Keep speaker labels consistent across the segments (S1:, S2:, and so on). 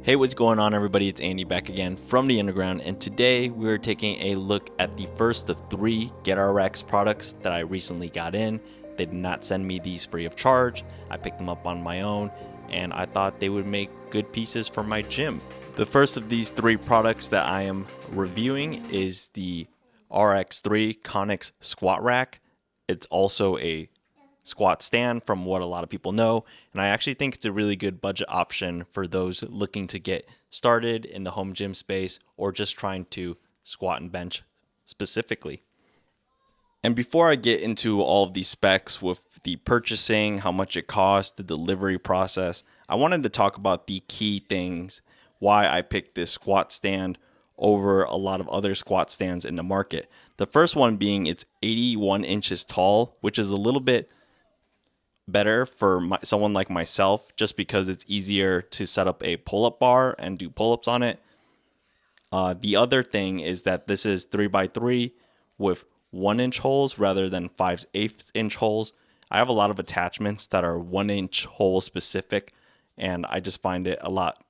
S1: Hey, what's going on, everybody? It's Andy back again from the underground, and today we're taking a look at the first of 3 GetRX products that I recently got in. They did not send me these free of charge. I picked them up on my own, and I thought they would make good pieces for my gym. The first of these 3 products that I am reviewing is the RX3 Connex Squat Rack. It's also a squat stand from what a lot of people know, and I actually think it's a really good budget option for those looking to get started in the home gym space or just trying to squat and bench specifically. And before I get into all of these specs with the purchasing, how much it costs, the delivery process, I wanted to talk about the key things why I picked this squat stand over a lot of other squat stands in the market. The first one being it's 81 inches tall, which is a little bit better for someone like myself just because it's easier to set up a pull-up bar and do pull-ups on it. The other thing is that this is 3x3 with 1-inch holes rather than 5/8 inch holes. I have a lot of attachments that are 1-inch hole specific, and I just find it a lot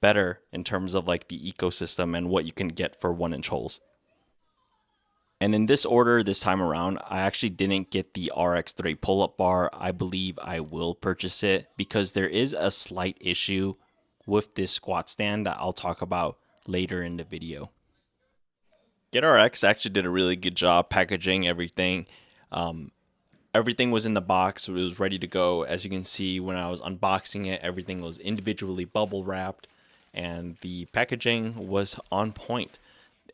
S1: better in terms of like the ecosystem and what you can get for 1-inch holes. And in this order this time around, I actually didn't get the RX3 pull-up bar. I believe I will purchase it because there is a slight issue with this squat stand that I'll talk about later in the video. GetRX actually did a really good job packaging everything. Everything was in the box. It was ready to go. As you can see, when I was unboxing it, everything was individually bubble wrapped and the packaging was on point.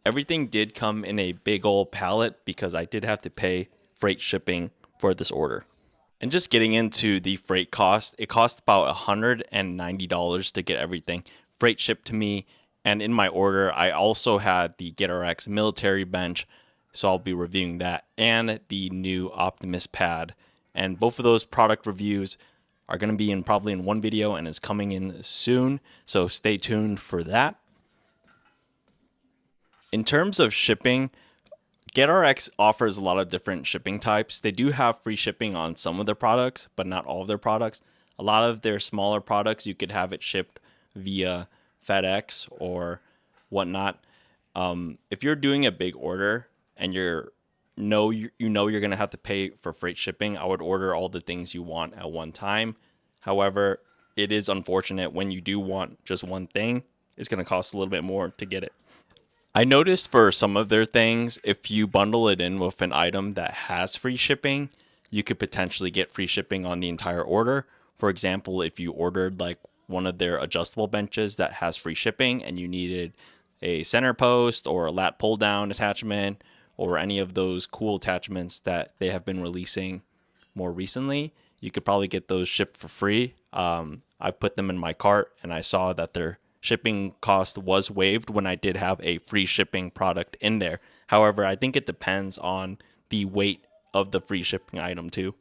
S1: Everything did come in a big old pallet because I did have to pay freight shipping for this order. And just getting into the freight cost, it cost about $190 to get everything freight shipped to me. And in my order, I also had the GetRX military bench, so I'll be reviewing that, and the new Optimus pad. And both of those product reviews are going to be in probably in one video and is coming in soon, so stay tuned for that. In terms of shipping, GetRX offers a lot of different shipping types. They do have free shipping on some of their products, but not all of their products. A lot of their smaller products, you could have it shipped via FedEx or whatnot. If you're doing a big order and you know you're going to have to pay for freight shipping, I would order all the things you want at one time. However, it is unfortunate when you do want just one thing, it's going to cost a little bit more to get it. I noticed for some of their things, if you bundle it in with an item that has free shipping, you could potentially get free shipping on the entire order. For example, if you ordered like one of their adjustable benches that has free shipping and you needed a center post or a lat pull down attachment or any of those cool attachments that they have been releasing more recently, you could probably get those shipped for free. I put them in my cart and I saw that their shipping cost was waived when I did have a free shipping product in there. However, I think it depends on the weight of the free shipping item too.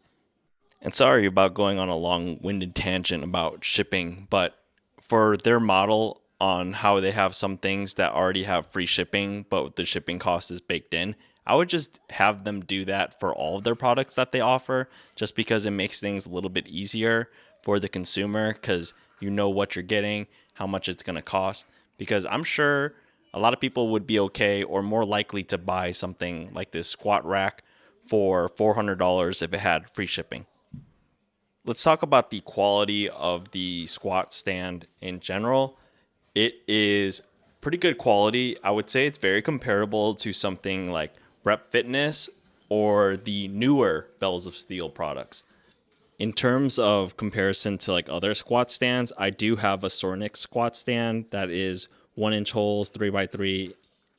S1: And sorry about going on a long-winded tangent about shipping, but for their model on how they have some things that already have free shipping, but the shipping cost is baked in, I would just have them do that for all of their products that they offer, just because it makes things a little bit easier for the consumer because you know what you're getting, how much it's going to cost. Because I'm sure a lot of people would be okay or more likely to buy something like this squat rack for $400 if it had free shipping. Let's talk about the quality of the squat stand in general. It is pretty good quality. I would say it's very comparable to something like Rep Fitness or the newer Bells of Steel products. In terms of comparison to like other squat stands, I do have a Sorinex squat stand that is 1-inch holes, 3x3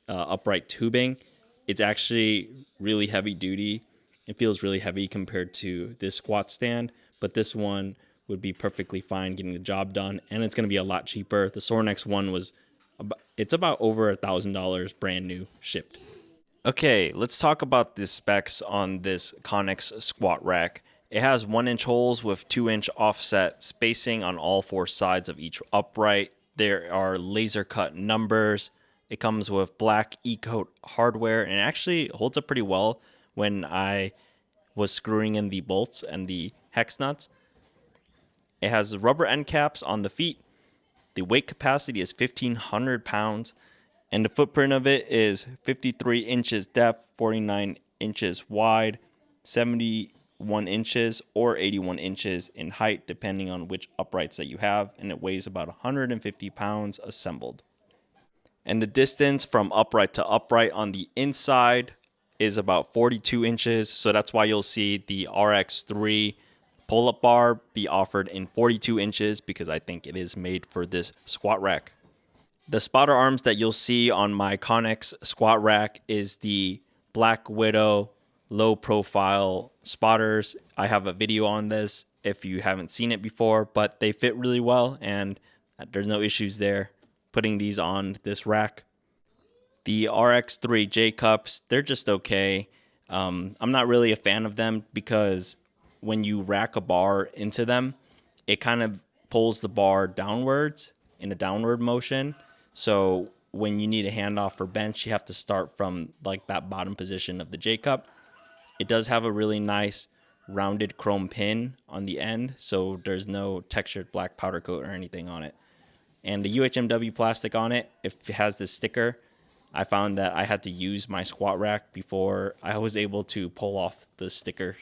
S1: upright tubing. It's actually really heavy duty. It feels really heavy compared to this squat stand, but this one would be perfectly fine getting the job done, and it's going to be a lot cheaper. The Sorinex one it's about over $1,000 brand new shipped. Okay, let's talk about the specs on this Connex squat rack. It has 1-inch holes with 2-inch offset spacing on all 4 sides of each upright. There are laser cut numbers. It comes with black E-coat hardware and it actually holds up pretty well when I was screwing in the bolts and the hex nuts. It has rubber end caps on the feet. The weight capacity is 1,500 pounds, and the footprint of it is 53 inches depth, 49 inches wide, 71 inches or 81 inches in height, depending on which uprights that you have, and it weighs about 150 pounds assembled. And the distance from upright to upright on the inside is about 42 inches, so that's why you'll see the RX3 pull-up bar be offered in 42 inches, because I think it is made for this squat rack. The spotter arms that you'll see on my Connex squat rack is the Black Widow low profile spotters. I have a video on this if you haven't seen it before, but they fit really well and there's no issues there putting these on this rack. The RX3 J cups, they're just okay. I'm not really a fan of them because when you rack a bar into them, it kind of pulls the bar downwards in a downward motion. So when you need a handoff for bench, you have to start from like that bottom position of the J cup. It does have a really nice rounded chrome pin on the end, so there's no textured black powder coat or anything on it. And the UHMW plastic on it, if it has this sticker, I found that I had to use my squat rack before I was able to pull off the sticker.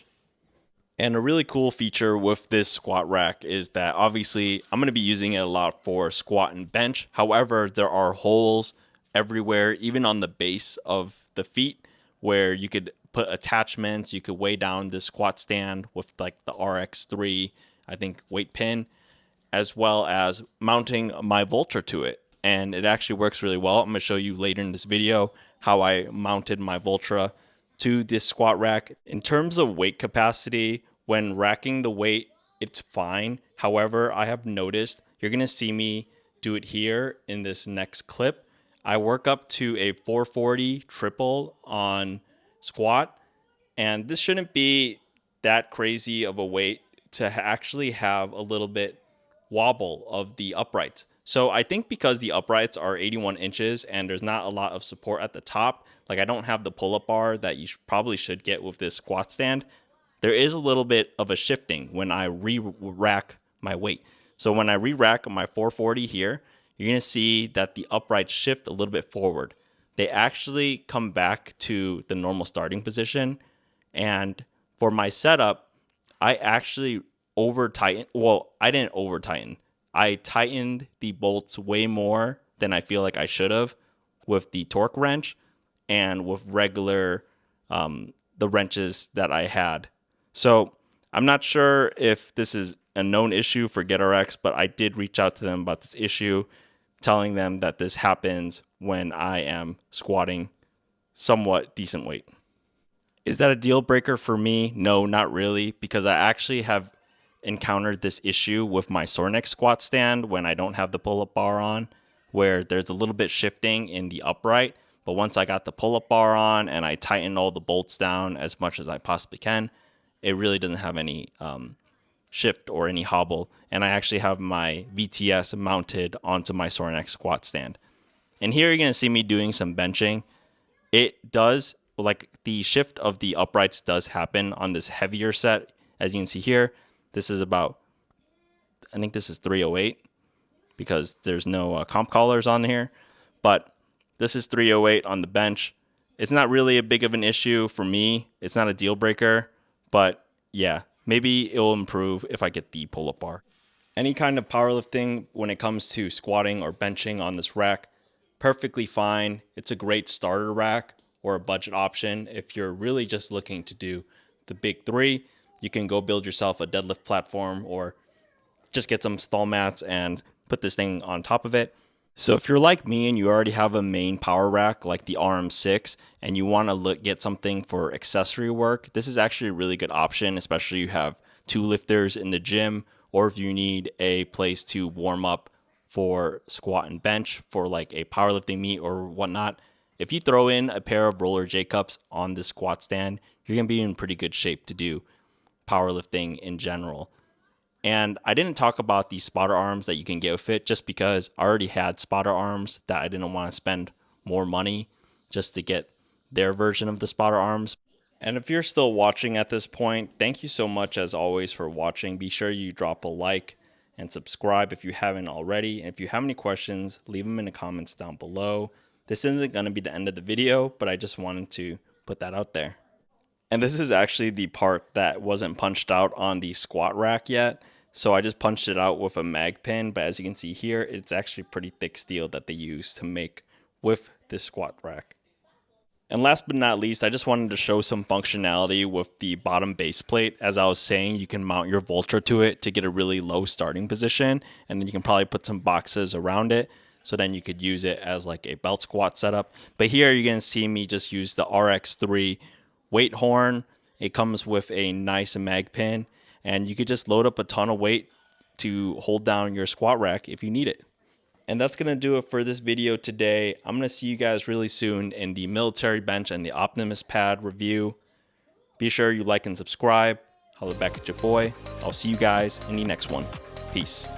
S1: And a really cool feature with this squat rack is that obviously I'm going to be using it a lot for squat and bench. However, there are holes everywhere, even on the base of the feet, where you could put attachments. You could weigh down the squat stand with like the RX3, I think, weight pin, as well as mounting my Voltra to it. And it actually works really well. I'm going to show you later in this video how I mounted my Voltra to this squat rack. In terms of weight capacity, when racking the weight, it's fine. However, I have noticed, you're going to see me do it here in this next clip. I work up to a 440 triple on squat, and this shouldn't be that crazy of a weight to actually have a little bit wobble of the uprights. So I think because the uprights are 81 inches and there's not a lot of support at the top, like I don't have the pull-up bar that you probably should get with this squat stand, there is a little bit of a shifting when I re-rack my weight. So when I re-rack my 440 here, you're going to see that the uprights shift a little bit forward. They actually come back to the normal starting position. And for my setup, I actually over tightened. Well, I didn't over tighten. I tightened the bolts way more than I feel like I should have with the torque wrench and with regular the wrenches that I had. So I'm not sure if this is a known issue for GetRX, but I did reach out to them about this issue, telling them that this happens when I am squatting somewhat decent weight. Is that a deal breaker for me? No, not really, because I actually have encountered this issue with my Sorinex squat stand when I don't have the pull-up bar on, where there's a little bit shifting in the upright. But once I got the pull-up bar on and I tightened all the bolts down as much as I possibly can, it really doesn't have any shift or any hobble. And I actually have my VTS mounted onto my Sorinex squat stand. And here you're going to see me doing some benching. It does, like the shift of the uprights does happen on this heavier set. As you can see here, this is about, I think this is 308 because there's no comp collars on here. But this is 308 on the bench. It's not really a big of an issue for me. It's not a deal breaker. But yeah, maybe it will improve if I get the pull-up bar. Any kind of powerlifting when it comes to squatting or benching on this rack, perfectly fine. It's a great starter rack or a budget option. If you're really just looking to do the big three, you can go build yourself a deadlift platform or just get some stall mats and put this thing on top of it. So if you're like me and you already have a main power rack like the RM6 and you want to get something for accessory work, this is actually a really good option, especially if you have two lifters in the gym or if you need a place to warm up for squat and bench for like a powerlifting meet or whatnot. If you throw in a pair of roller J cups on this squat stand, you're going to be in pretty good shape to do powerlifting in general. And I didn't talk about the spotter arms that you can get with it just because I already had spotter arms that I didn't want to spend more money just to get their version of the spotter arms. And if you're still watching at this point, thank you so much as always for watching. Be sure you drop a like and subscribe if you haven't already. And if you have any questions, leave them in the comments down below. This isn't going to be the end of the video, but I just wanted to put that out there. And this is actually the part that wasn't punched out on the squat rack yet. So I just punched it out with a mag pin, but as you can see here, it's actually pretty thick steel that they use to make with this squat rack. And last but not least, I just wanted to show some functionality with the bottom base plate. As I was saying, you can mount your Voltra to it to get a really low starting position, and then you can probably put some boxes around it, so then you could use it as like a belt squat setup. But here you're going to see me just use the RX3 weight horn. It comes with a nice mag pin, and you could just load up a ton of weight to hold down your squat rack if you need it. And that's going to do it for this video today. I'm going to see you guys really soon in the military bench and the Optimus pad review. Be sure you like and subscribe. Holla back at your boy. I'll see you guys in the next one. Peace.